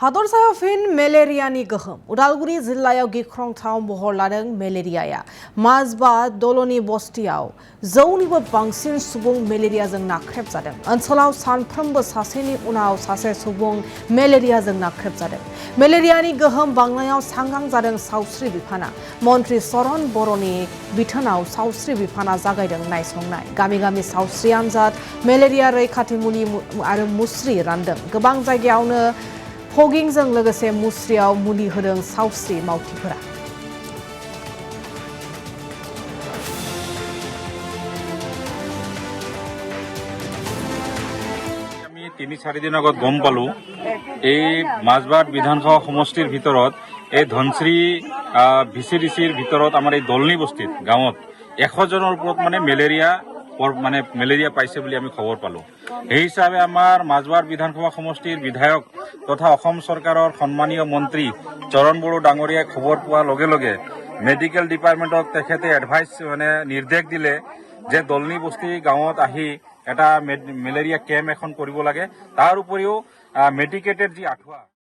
हादरसायाव fin मेलेरियानि गोहोम उदालगुरि जिल्लायाव गिख्रंथाव महर लादों मेलेरियाया माजबा दलनि बस्तियाव 100निबो बांसिन सुबुं मेलेरियाजों नाख्रेबजादों। ओनसोलाव सानफ्रोमबो सासेनि उनाव सासे सुबुं मेलेरियाजों नाख्रेबजादों। मेलेरियानि गोहोम बांनायाव सांग्रां जादों सावस्रि बिफाना। मन्त्रि चरण बर'नि बिथोनाव सावस्रि बिफाना जागायदों नायसंनाय। गामि गामि सावस्रि आनजाद, मेलेरिया रैखाथि मुलि आरो मुस्रि रानदों। गोबां जायगायावनो फगिंजों लोगोसे मुस्रियाव मुलि होदों सावस्रि मावथिफोरा। আমি ৩-৪ দিন আগত গম পালো এই মাজবাট বিধানসভা সমষ্টিৰ ভিতৰত এই ধনশ্ৰী ভিচিডিচিৰ ভিতৰত আমাৰ এই দলনি বস্তিত গাঁৱত 100 জনৰ ওপৰত মেলেৰিয়া পাইছে বুলি আমি খবৰ পালো। এই হিচাপে আমাৰ মাজবাট বিধানসভা সমষ্টিৰ বিধায়ক তথা অসম চৰকাৰৰ সন্মানীয় মন্ত্ৰী চৰণ বড়ো ডাঙৰীয়াই খবৰ পোৱাৰ লগে লগে মেডিকেল ডিপাৰ্টমেণ্টক তেখেতে এডভাইচ নিৰ্দেশ দিলে যে দলনি বস্তি গাঁৱত আহি এটা মেলেৰিয়া কেম্প এখন কৰিব লাগে। তাৰ উপৰিও মেডিকেটেড যি আঁঠুৱা